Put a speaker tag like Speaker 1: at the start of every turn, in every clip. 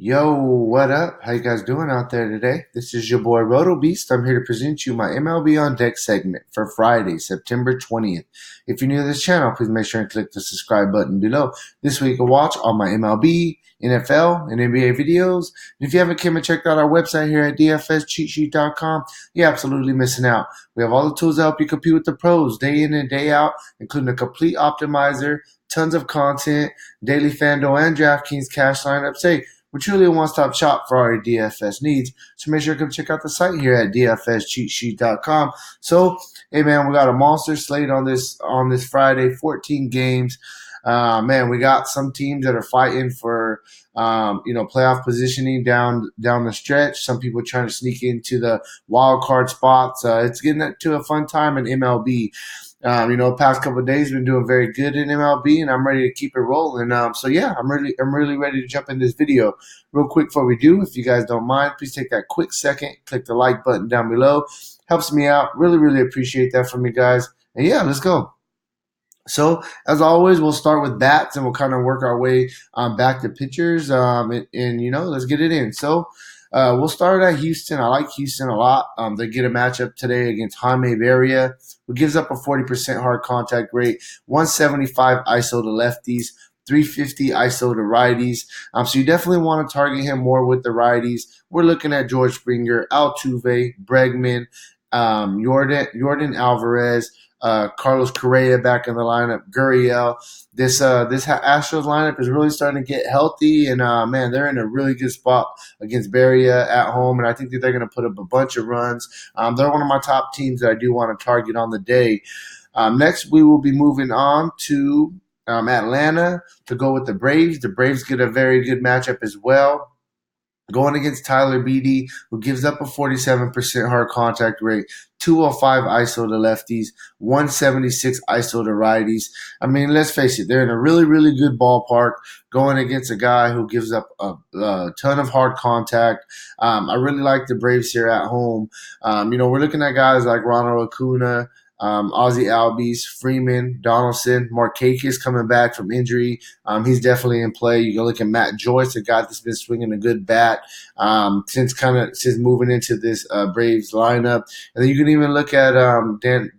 Speaker 1: Yo, what up? How you guys doing out there today? This is your boy Roto Beast. I'm here to present you my MLB On Deck segment for Friday, September 20th. If you're new to this channel, please make sure and click the subscribe button below. This way you can watch all my MLB, NFL, and NBA videos. And if you haven't came and checked out our website here at dfscheatsheet.com, you're absolutely missing out. We have all the tools to help you compete with the pros day in and day out, including a complete optimizer, tons of content, daily FanDuel and DraftKings cash lineups. Hey, we're truly a one-stop shop for all your DFS needs. So make sure to come check out the site here at dfscheatsheet.com. So, hey man, we got a monster slate on this Friday, 14 games. Man, we got some teams that are fighting for playoff positioning down the stretch. Some people trying to sneak into the wild card spots. It's getting to a fun time in MLB. Past couple of days been doing very good in MLB, and I'm ready to keep it rolling. I'm really ready to jump in this video. Real quick before we do, if you guys don't mind, please take that quick second, click the like button down below. Helps me out. Really, really appreciate that from you guys. And yeah, let's go. So, as always, we'll start with bats and we'll kind of work our way back to pitchers. Let's get it in. So, we'll start at Houston. I like Houston a lot. They get a matchup today against Jaime Barria, who gives up a 40% hard contact rate, 175 ISO to lefties, 350 ISO to righties. So you definitely want to target him more with the righties. We're looking at George Springer, Altuve, Bregman, Jordan Alvarez, Carlos Correa back in the lineup, Gurriel. This Astros lineup is really starting to get healthy, and man, they're in a really good spot against Barria at home, and I think that they're going to put up a bunch of runs. They're one of my top teams that I do want to target on the day. Next, we will be moving on to Atlanta to go with the Braves. The Braves get a very good matchup as well, going against Tyler Beede, who gives up a 47% hard contact rate, 205 ISO to lefties, 176 ISO to righties. I mean, let's face it, they're in a really, really good ballpark going against a guy who gives up a ton of hard contact. I really like the Braves here at home. We're looking at guys like Ronald Acuna, Ozzy Albies, Freeman, Donaldson, Markakis coming back from injury. He's definitely in play. You can look at Matt Joyce, a guy that's been swinging a good bat since moving into this Braves lineup. And then you can even look at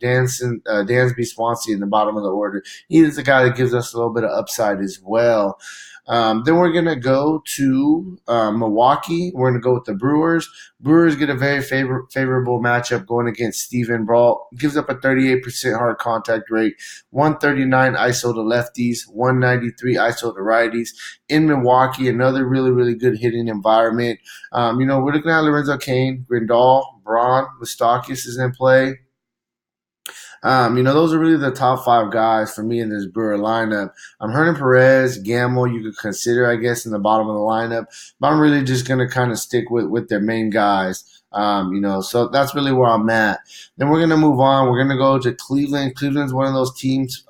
Speaker 1: Dansby Swansea in the bottom of the order. He is the guy that gives us a little bit of upside as well. Then we're going to go to Milwaukee. We're going to go with the Brewers. Brewers get a very favorable matchup going against Steven Brault. Gives up a 38% hard contact rate, 139 ISO to lefties, 193 ISO to righties. In Milwaukee, another really, really good hitting environment. We're looking at Lorenzo Cain, Grindal, Braun, Moustakas is in play. Those are really the top five guys for me in this Brewer lineup. Hernan Perez, Gamble, you could consider, I guess, in the bottom of the lineup, but I'm really just going to kind of stick with their main guys. So that's really where I'm at. Then we're going to move on. We're going to go to Cleveland. Cleveland's one of those teams,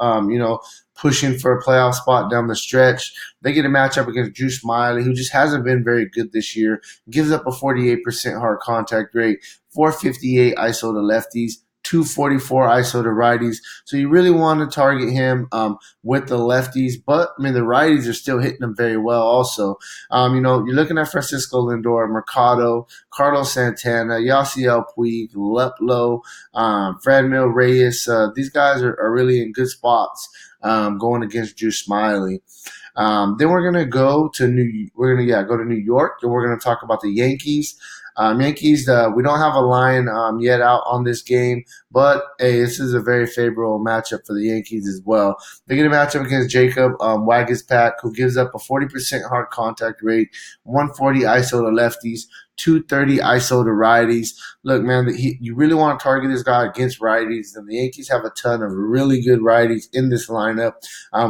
Speaker 1: pushing for a playoff spot down the stretch. They get a matchup against Drew Smyly, who just hasn't been very good this year. Gives up a 48% hard contact rate, 458 ISO to lefties, 244 ISO to righties. So you really want to target him with the lefties, but I mean the righties are still hitting him very well. Also, you're looking at Francisco Lindor, Mercado, Carlos Santana, Yasiel Puig, Leplo, Franmil Reyes. These guys are really in good spots going against Drew Smyly. Then we're gonna go to New York, and we're gonna talk about the Yankees. Yankees, we don't have a line yet out on this game, but hey, this is a very favorable matchup for the Yankees as well. They get a matchup against Jacob Waguespack, who gives up a 40% hard contact rate, 140 ISO to lefties, 230 ISO to righties. Look, man, you really want to target this guy against righties, and the Yankees have a ton of really good righties in this lineup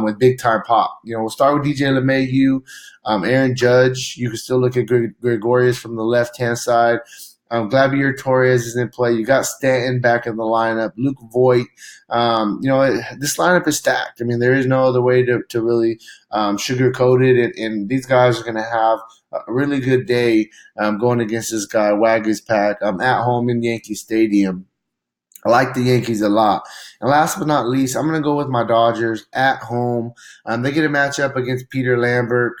Speaker 1: with big-time pop. We'll start with DJ LeMahieu, Aaron Judge. You can still look at Gregorius from the left-hand side. Gleyber Torres is in play. You got Stanton back in the lineup. Luke Voigt. This lineup is stacked. I mean, there is no other way to really sugarcoat it. And these guys are going to have a really good day going against this guy, Waguespack, at home in Yankee Stadium. I like the Yankees a lot. And last but not least, I'm going to go with my Dodgers at home. They get a matchup against Peter Lambert.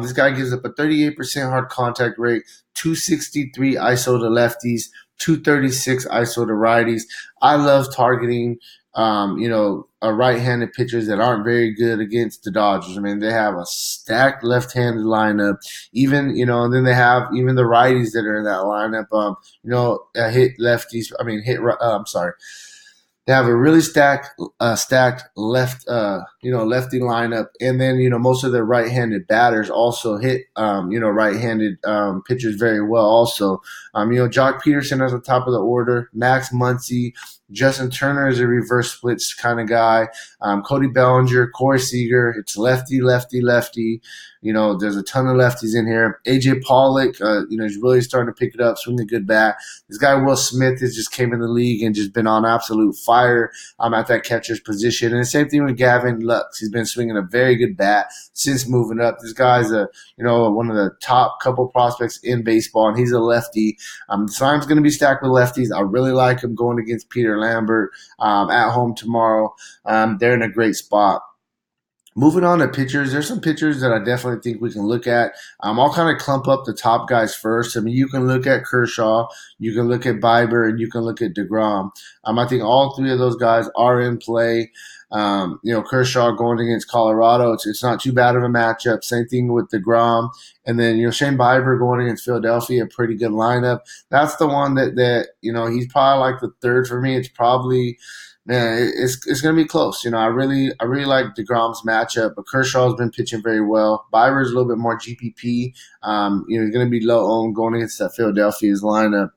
Speaker 1: This guy gives up a 38% hard contact rate, 263 ISO to lefties, 236 ISO to righties. I love targeting, right-handed pitchers that aren't very good against the Dodgers. I mean, they have a stacked left-handed lineup. Even, and then they have even the righties that are in that lineup. Hit lefties. I mean, I'm sorry. They have a really stacked lefty lineup, and then most of their right-handed batters also hit right-handed pitchers very well. Also, Jock Peterson is the top of the order. Max Muncy, Justin Turner is a reverse splits kind of guy. Cody Bellinger, Corey Seager. It's lefty, lefty, lefty. There's a ton of lefties in here. AJ Pollock, he's really starting to pick it up, swing a good bat. This guy Will Smith has just came in the league and just been on absolute fire at that catcher's position. And the same thing with Gavin Lux. He's been swinging a very good bat since moving up. This guy's one of the top couple prospects in baseball, and he's a lefty. The line's going to be stacked with lefties. I really like him going against Peter Lambert at home tomorrow. They're in a great spot. Moving on to pitchers, there's some pitchers that I definitely think we can look at. I'll kind of clump up the top guys first. I mean, you can look at Kershaw, you can look at Bieber, and you can look at DeGrom. I think all three of those guys are in play. Kershaw going against Colorado, it's not too bad of a matchup. Same thing with DeGrom. And then, Shane Bieber going against Philadelphia, a pretty good lineup. That's the one that he's probably like the third for me. It's probably – man, it's going to be close. I really like DeGrom's matchup, but Kershaw's been pitching very well. Bieber's a little bit more GPP. He's going to be low owned going against that Philadelphia's lineup.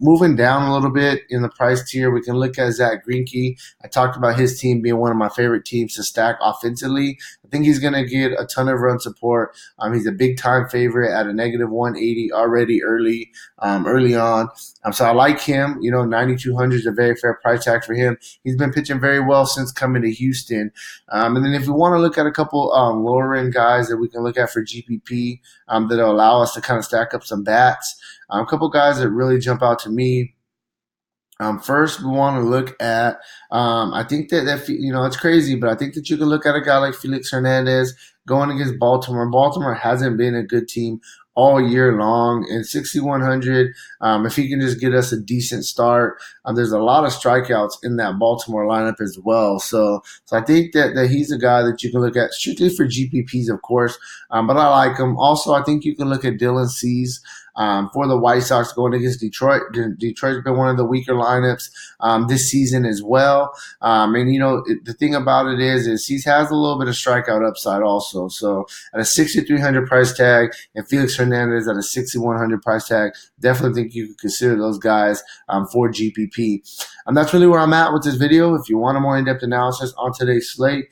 Speaker 1: Moving down a little bit in the price tier, we can look at Zach Greinke. I talked about his team being one of my favorite teams to stack offensively. I think he's going to get a ton of run support. He's a big-time favorite at a negative 180 already early on. So I like him. 9,200 is a very fair price tag for him. He's been pitching very well since coming to Houston. And then if we want to look at a couple lower-end guys that we can look at for GPP that'll allow us to kind of stack up some bats, a couple guys that really jump out to me. First, we want to look at, I think that it's crazy, but I think that you can look at a guy like Felix Hernandez going against Baltimore. Baltimore hasn't been a good team all year long, and 6,100, if he can just get us a decent start, there's a lot of strikeouts in that Baltimore lineup as well. So I think that he's a guy that you can look at strictly for GPPs, of course, but I like him. Also, I think you can look at Dylan Cease for the White Sox going against Detroit. Detroit's been one of the weaker lineups this season as well. The thing about it is Cease has a little bit of strikeout upside also. So at a 6,300 price tag and Felix Hernandez at a 6,100 price tag, definitely think you could consider those guys for GPP. That's really where I'm at with this video. If you want a more in-depth analysis on today's slate,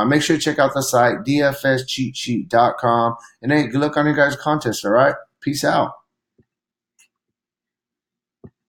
Speaker 1: make sure to check out the site, dfscheatsheet.com. And hey, good luck on your guys' contest, all right? Peace out.